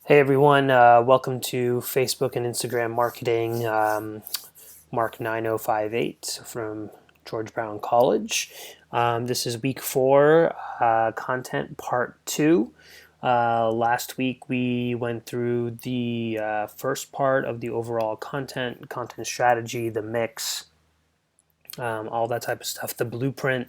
Hey everyone, welcome to Facebook and Instagram Marketing, Mark 9058 from George Brown College. This is week 4, content part 2. Last week we went through the first part of the overall content strategy, the mix, all that type of stuff, the blueprint.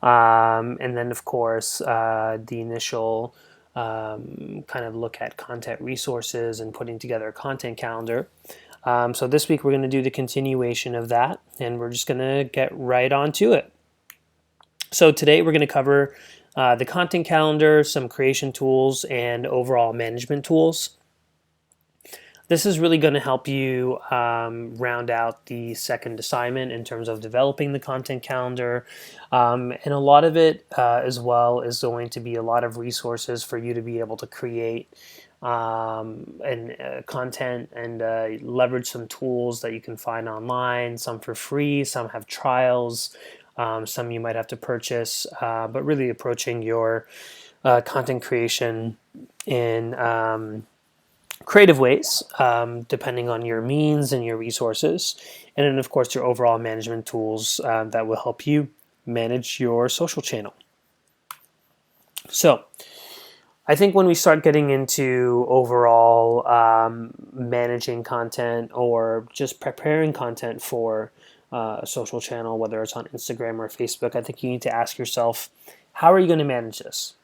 And then, of course, the initial kind of look at content resources and putting together a content calendar. So this week we're going to do the continuation of that, and we're just going to get right on to it. So today we're going to cover the content calendar, some creation tools, and overall management tools. This is really going to help you round out the second assignment in terms of developing the content calendar. And a lot of it as well is going to be a lot of resources for you to be able to create content and leverage some tools that you can find online, some for free, some have trials, some you might have to purchase, but really approaching your content creation in creative ways, depending on your means and your resources. And then, of course, your overall management tools that will help you manage your social channel. So, I think when we start getting into overall managing content or just preparing content for a social channel, whether it's on Instagram or Facebook, I think you need to ask yourself, how are you going to manage this?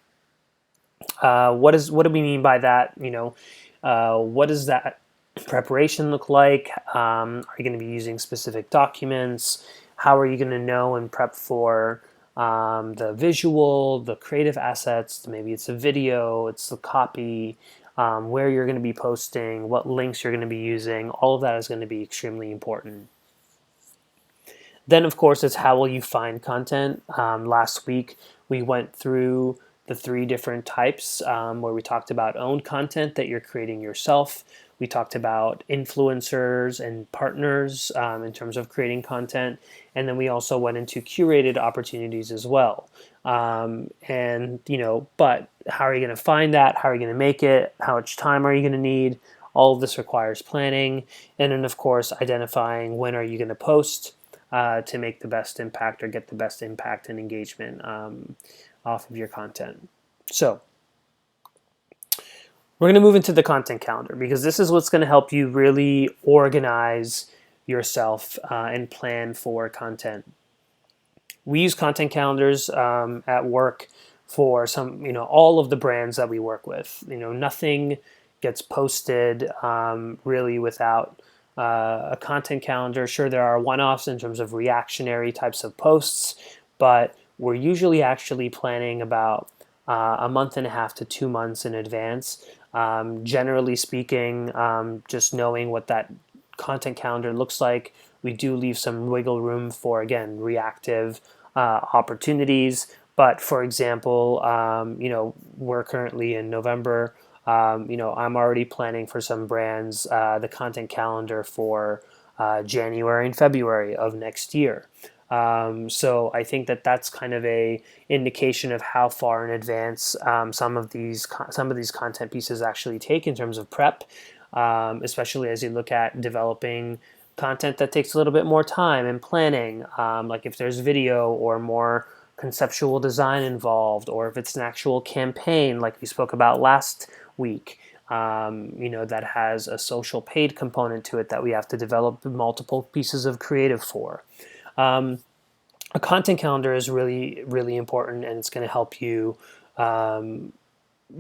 What do we mean by that? What does that preparation look like? Are you going to be using specific documents? How are you going to know and prep for the visual, the creative assets? Maybe it's a video, it's the copy, where you're going to be posting, what links you're going to be using. All of that is going to be extremely important. Then, of course, it's how will you find content. Last week, we went through the 3 different types where we talked about owned content that you're creating yourself. We talked about influencers and partners in terms of creating content. And then we also went into curated opportunities as well. But how are you going to find that? How are you going to make it? How much time are you going to need? All of this requires planning. And then, of course, identifying when are you going to post to make the best impact or get the best impact and engagement off of your content. So we're going to move into the content calendar because this is what's going to help you really organize yourself and plan for content. We use content calendars at work for all of the brands that we work with. Nothing gets posted really without a content calendar. Sure, there are one-offs in terms of reactionary types of posts, but we're usually actually planning about a month and a half to 2 months in advance. Generally speaking, just knowing what that content calendar looks like, we do leave some wiggle room for, again, reactive opportunities. But for example, we're currently in November. I'm already planning for some brands the content calendar for January and February of next year. So I think that that's kind of a indication of how far in advance some of these content pieces actually take in terms of prep, especially as you look at developing content that takes a little bit more time and planning, like if there's video or more conceptual design involved, or if it's an actual campaign like we spoke about last week, that has a social paid component to it that we have to develop multiple pieces of creative for. A content calendar is really, really important, and it's going to help you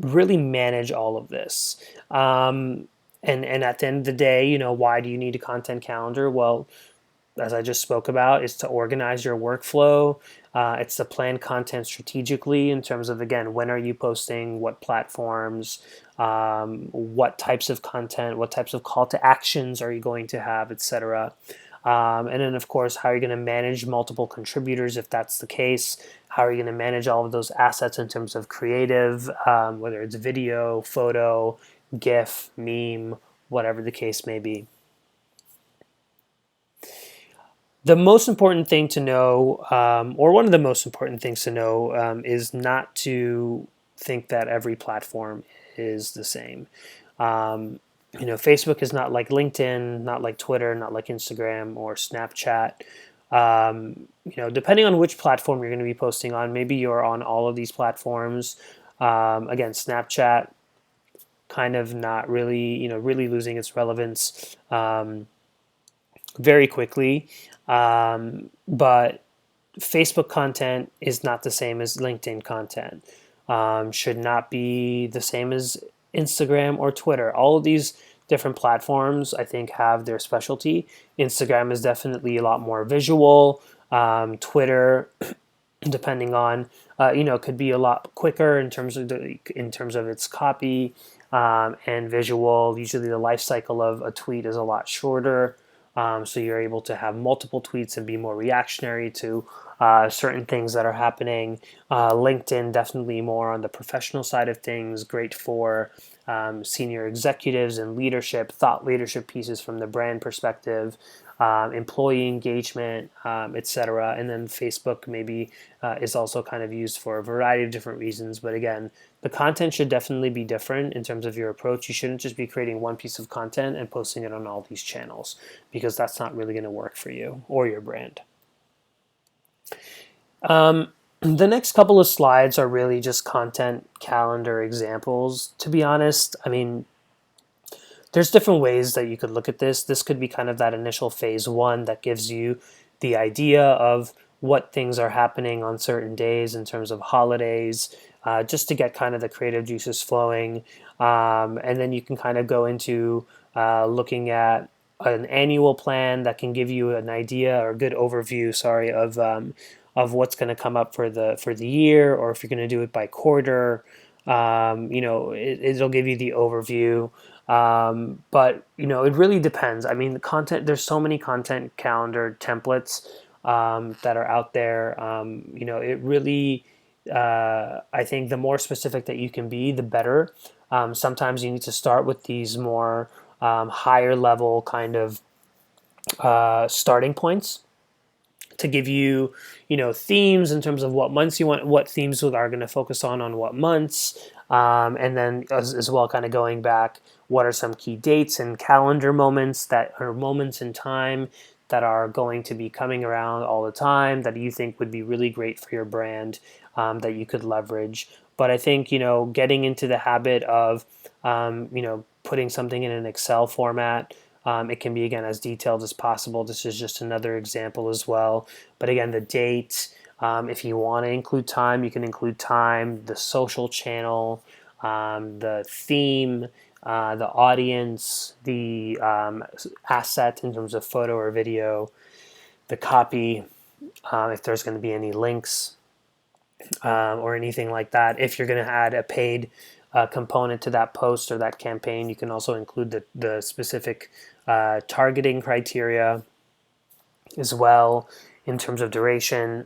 really manage all of this. And at the end of the day, why do you need a content calendar? Well, as I just spoke about, is to organize your workflow. It's to plan content strategically in terms of, again, when are you posting, what platforms, what types of content, what types of call to actions are you going to have, etc. And then, of course, how are you going to manage multiple contributors if that's the case? How are you going to manage all of those assets in terms of creative, whether it's video, photo, GIF, meme, whatever the case may be. The most important thing to know, or one of the most important things to know, is not to think that every platform is the same. Facebook is not like LinkedIn, not like Twitter, not like Instagram or Snapchat. Depending on which platform you're going to be posting on, maybe you're on all of these platforms. Again, Snapchat kind of not really, really losing its relevance very quickly. But Facebook content is not the same as LinkedIn content. Should not be the same as Instagram or Twitter. All of these different platforms, I think, have their specialty. Instagram is definitely a lot more visual. Twitter, depending on, could be a lot quicker in terms of its copy and visual. Usually, the life cycle of a tweet is a lot shorter. So you're able to have multiple tweets and be more reactionary to certain things that are happening. LinkedIn, definitely more on the professional side of things, great for senior executives and leadership, thought leadership pieces from the brand perspective, employee engagement, etc. And then Facebook maybe is also kind of used for a variety of different reasons. But again, the content should definitely be different in terms of your approach. You shouldn't just be creating one piece of content and posting it on all these channels, because that's not really going to work for you or your brand. The next couple of slides are really just content calendar examples. To be honest, I mean, there's different ways that you could look at this. This could be kind of that initial phase one that gives you the idea of what things are happening on certain days in terms of holidays, just to get kind of the creative juices flowing. And then you can kind of go into looking at an annual plan that can give you an idea or a good overview, of what's going to come up for the year, or if you're going to do it by quarter. It'll give you the overview. But it really depends. I mean, the content, there's so many content calendar templates that are out there. It really, I think the more specific that you can be, the better. Sometimes you need to start with these more higher level kind of starting points to give you, themes in terms of what months you want, what themes are going to focus on what months, and then as well, kind of going back, what are some key dates and calendar moments that are moments in time that are going to be coming around all the time that you think would be really great for your brand, that you could leverage. But I think, getting into the habit of, putting something in an Excel format. It can be, again, as detailed as possible. This is just another example as well. But again, the date, if you want to include time, you can include time, the social channel, the theme, the audience, the asset in terms of photo or video, the copy, if there's going to be any links or anything like that. If you're going to add a paid component to that post or that campaign, you can also include the specific targeting criteria as well in terms of duration.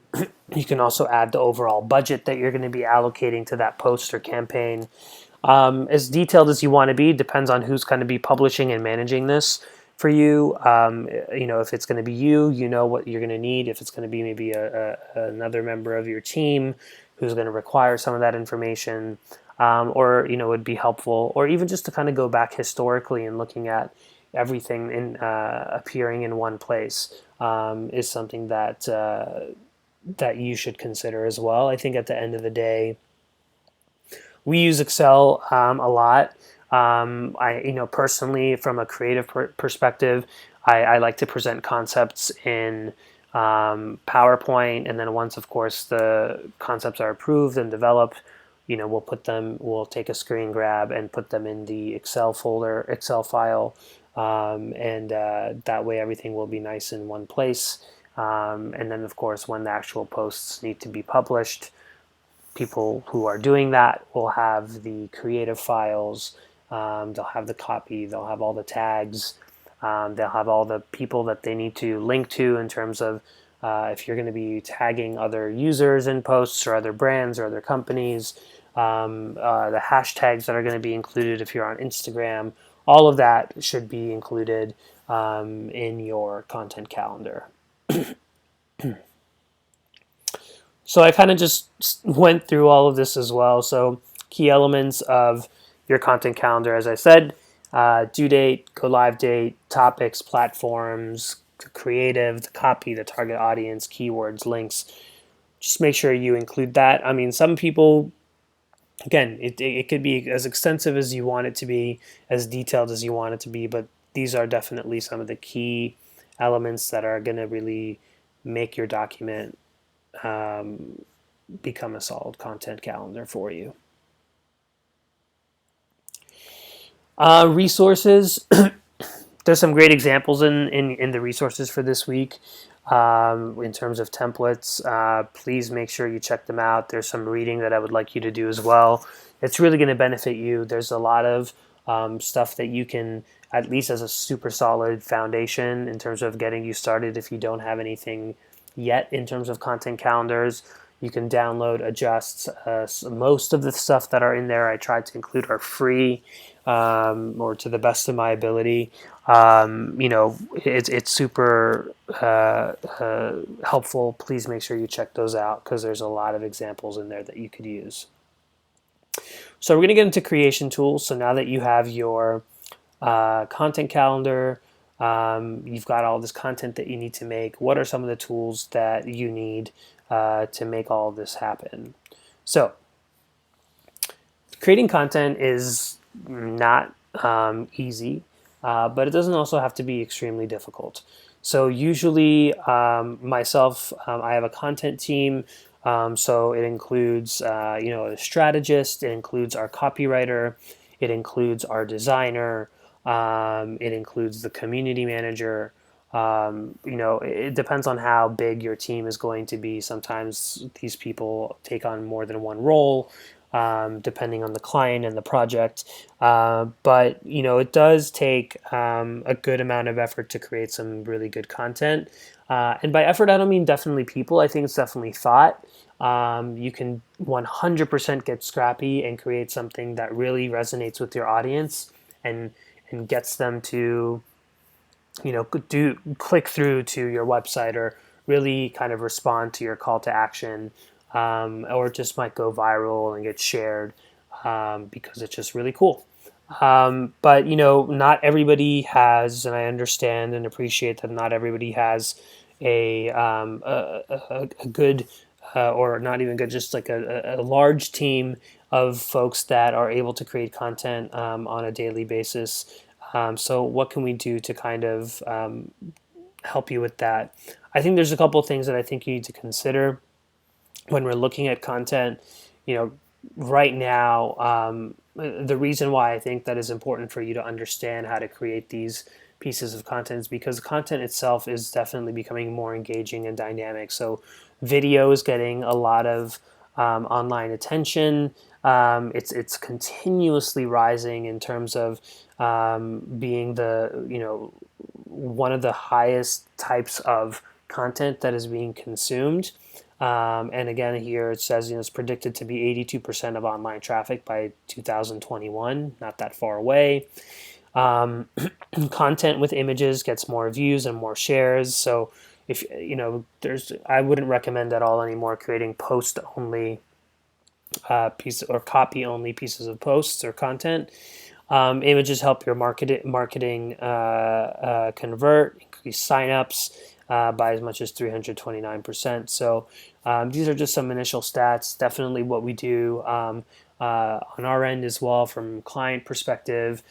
You can also add the overall budget that you're going to be allocating to that post or campaign. As detailed as you want to be, depends on who's going to be publishing and managing this for you. If it's going to be you, what you're going to need. If it's going to be maybe another member of your team who's going to require some of that information, or would be helpful, or even just to kind of go back historically and looking at everything in appearing in one place is something that you should consider as well. I think at the end of the day, we use Excel a lot. I personally, from a creative perspective, I like to present concepts in PowerPoint, and then once, of course, the concepts are approved and developed, we'll take a screen grab and put them in the Excel file, and that way everything will be nice in one place. And then, of course, when the actual posts need to be published, people who are doing that will have the creative files, they'll have the copy, they'll have all the tags, they'll have all the people that they need to link to in terms of if you're going to be tagging other users in posts or other brands or other companies, the hashtags that are going to be included if you're on Instagram. All of that should be included in your content calendar. So I kind of just went through all of this as well. So key elements of your content calendar, as I said, due date, go live date, topics, platforms, creative, the copy, the target audience, keywords, links. Just make sure you include that. I mean, some people, again, it could be as extensive as you want it to be, as detailed as you want it to be, but these are definitely some of the key elements that are going to really make your document become a solid content calendar for you. Resources. There's some great examples in the resources for this week in terms of templates. Please make sure you check them out. There's some reading that I would like you to do as well. It's really going to benefit you. There's a lot of stuff that you can, at least as a super solid foundation in terms of getting you started if you don't have anything yet in terms of content calendars. You can download, adjust. Most of the stuff that are in there I tried to include are free or to the best of my ability. It's super helpful. Please make sure you check those out because there's a lot of examples in there that you could use. So we're going to get into creation tools. So now that you have your content calendar, you've got all this content that you need to make, what are some of the tools that you need to make all of this happen? So creating content is not easy, but it doesn't also have to be extremely difficult. So usually myself, I have a content team. So it includes, a strategist, it includes our copywriter, it includes our designer, it includes the community manager. It depends on how big your team is going to be. Sometimes these people take on more than one role, depending on the client and the project. But it does take a good amount of effort to create some really good content. And by effort, I don't mean definitely people. I think it's definitely thought. You can 100% get scrappy and create something that really resonates with your audience and gets them to click through to your website or really kind of respond to your call to action, or it just might go viral and get shared because it's just really cool. But not everybody has, and I understand and appreciate that not everybody has a good or not even good, just like a large team of folks that are able to create content on a daily basis. So what can we do to kind of help you with that? I think there's a couple of things that I think you need to consider when we're looking at content. Right now, the reason why I think that is important for you to understand how to create these pieces of content is because the content itself is definitely becoming more engaging and dynamic. So video is getting a lot of online attention. It's continuously rising in terms of being the one of the highest types of content that is being consumed. And again, here it says it's predicted to be 82% of online traffic by 2021, not that far away. Content with images gets more views and more shares. So if I wouldn't recommend at all anymore creating post only piece or copy only pieces of posts or content. Images help your marketing convert, increase signups by as much as 329%. So these are just some initial stats. Definitely what we do on our end as well from client perspective.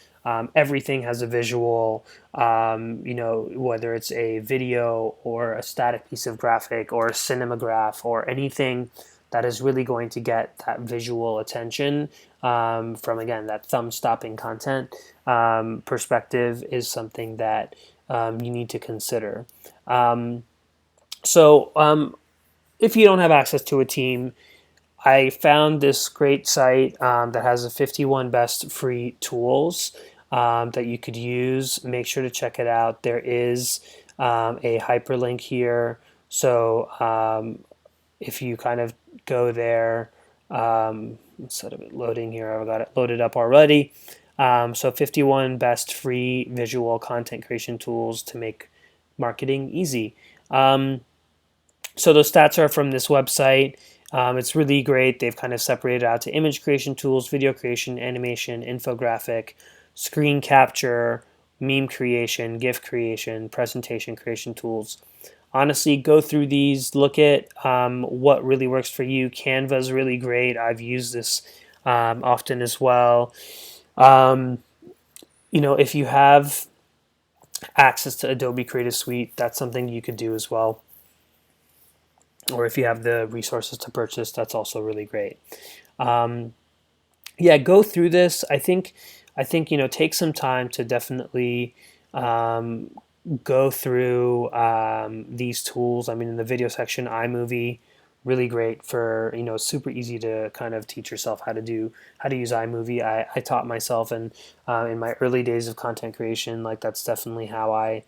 Everything has a visual, whether it's a video or a static piece of graphic or a cinematograph or anything that is really going to get that visual attention from, again, that thumb-stopping content perspective is something that you need to consider. So if you don't have access to a team, I found this great site that has a 51 best free tools that you could use. Make sure to check it out. There is a hyperlink here. So if you kind of go there, instead of it loading here, I've got it loaded up already. So 51 best free visual content creation tools to make marketing easy. So those stats are from this website. It's really great. They've kind of separated out to image creation tools, video creation, animation, infographic, screen capture, meme creation, GIF creation, presentation creation tools. Honestly, go through these, look at what really works for you. Canva is really great. I've used this often as well. Um, if you have access to Adobe Creative Suite, that's something you could do as well. Or if you have the resources to purchase, that's also really great. Yeah, go through this. I think take some time to definitely go through these tools. I mean, in the video section, iMovie, really great for super easy to kind of teach yourself how to use iMovie. I taught myself, and in my early days of content creation, like that's definitely how I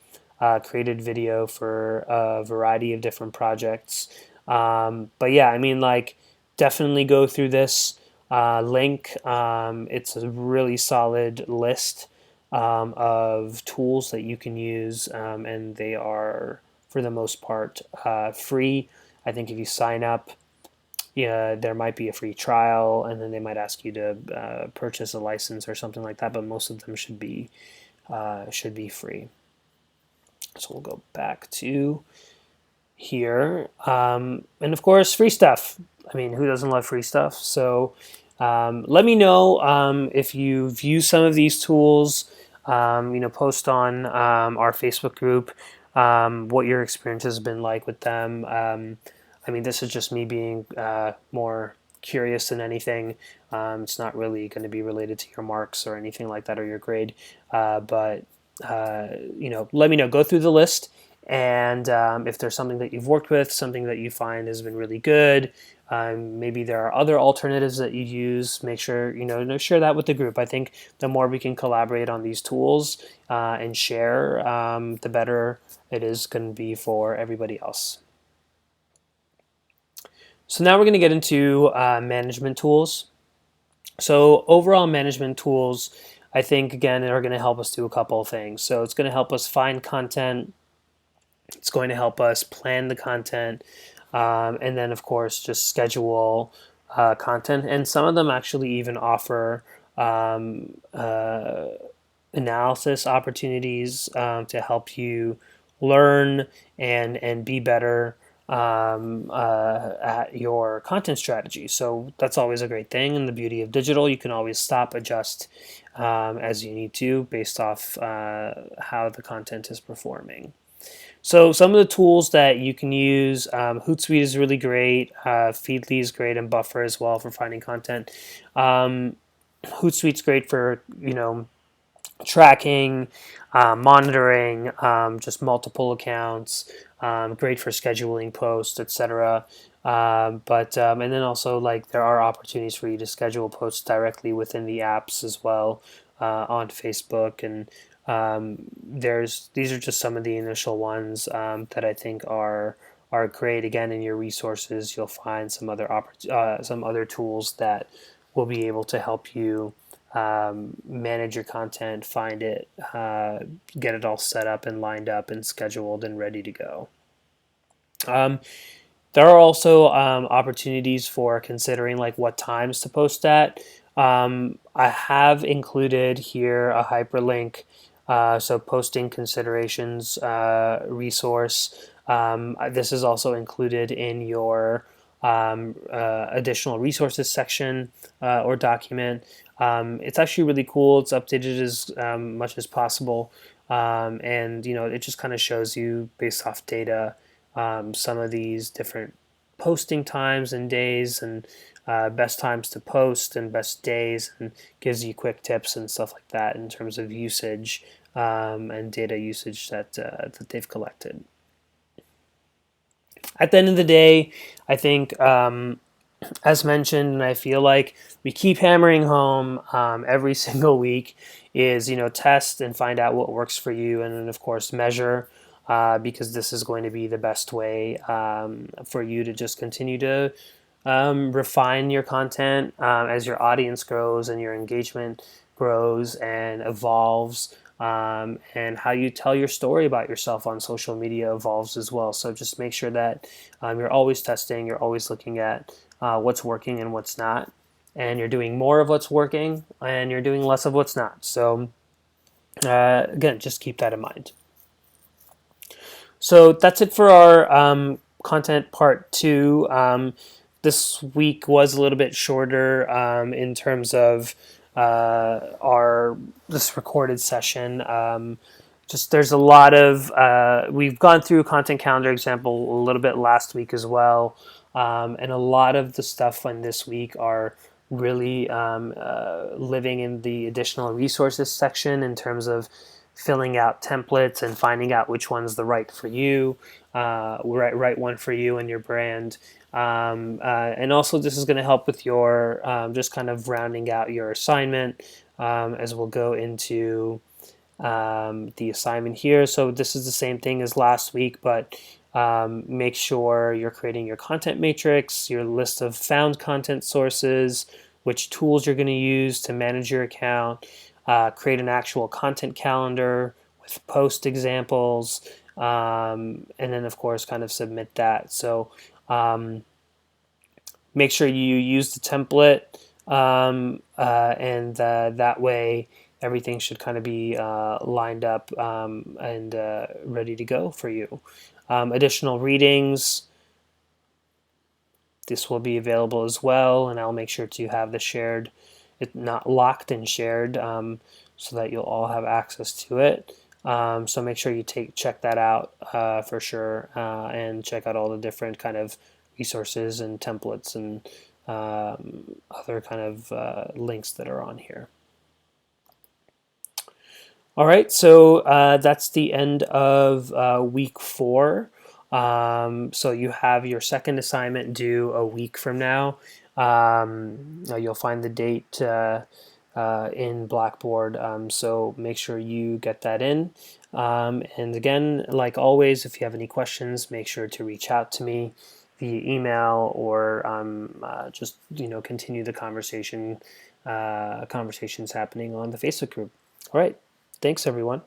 created video for a variety of different projects. But yeah, I mean, like definitely go through this link. It's a really solid list of tools that you can use, and they are, for the most part, free. I think if you sign up, yeah, there might be a free trial, and then they might ask you to purchase a license or something like that. But most of them should be free. So we'll go back to here, and of course, free stuff. I mean, who doesn't love free stuff? So let me know if you've used some of these tools. Post on our Facebook group what your experience has been like with them. I mean, this is just me being more curious than anything. It's not really going to be related to your marks or anything like that or your grade. But let me know. Go through the list, and if there's something that you've worked with, something that you find has been really good. Maybe there are other alternatives that you use. Make sure share that with the group. I think the more we can collaborate on these tools and share, the better it is going to be for everybody else. So now we're going to get into management tools. So overall management tools, I think again are going to help us do a couple of things. So it's going to help us find content. It's going to help us plan the content. And then, of course, just schedule content. And some of them actually even offer analysis opportunities to help you learn and be better at your content strategy. So that's always a great thing. And the beauty of digital, you can always stop, adjust as you need to based off how the content is performing. So some of the tools that you can use, Hootsuite is really great, Feedly is great, and Buffer as well for finding content. Hootsuite's great for tracking, monitoring, just multiple accounts. Great for scheduling posts, etc. But and then also like there are opportunities for you to schedule posts directly within the apps as well on Facebook, and these are just some of the initial ones that I think are great. Again, in your resources, you'll find some other tools that will be able to help you manage your content, find it, get it all set up and lined up and scheduled and ready to go. There are also opportunities for considering like what times to post at. I have included here a hyperlink, so posting considerations resource. This is also included in your additional resources section or document. It's actually really cool. It's updated as much as possible, and it just kind of shows you based off data some of these different posting times and days and best times to post and best days, and gives you quick tips and stuff like that in terms of usage and data usage that they've collected. At the end of the day, I think, as mentioned, and I feel like we keep hammering home every single week, is test and find out what works for you, and then of course measure. Because this is going to be the best way for you to just continue to refine your content as your audience grows and your engagement grows and evolves, and how you tell your story about yourself on social media evolves as well. So just make sure that you're always testing, you're always looking at what's working and what's not, and you're doing more of what's working and you're doing less of what's not. So again, just keep that in mind. So that's it for our content part 2. This week was a little bit shorter in terms of our this recorded session. Just there's a lot of we've gone through content calendar example a little bit last week as well, and a lot of the stuff on this week are really living in the additional resources section in terms of filling out templates and finding out which one's the right for you, right one for you and your brand. And also this is going to help with your just kind of rounding out your assignment as we'll go into the assignment here. So this is the same thing as last week, but make sure you're creating your content matrix, your list of found content sources, which tools you're going to use to manage your account, create an actual content calendar with post examples, and then of course kind of submit that. So make sure you use the template, and that way everything should kind of be lined up and ready to go for you. Additional readings, this will be available as well, and I'll make sure to have the shared, it's not locked and shared, so that you'll all have access to it. So make sure you check that out for sure, and check out all the different kind of resources and templates and other kind of links that are on here. All right, so that's the end of week 4. So you have your second assignment due a week from now. You'll find the date in Blackboard, so make sure you get that in. And again, like always, if you have any questions, make sure to reach out to me via email or just continue the conversations happening on the Facebook group. All right, thanks everyone.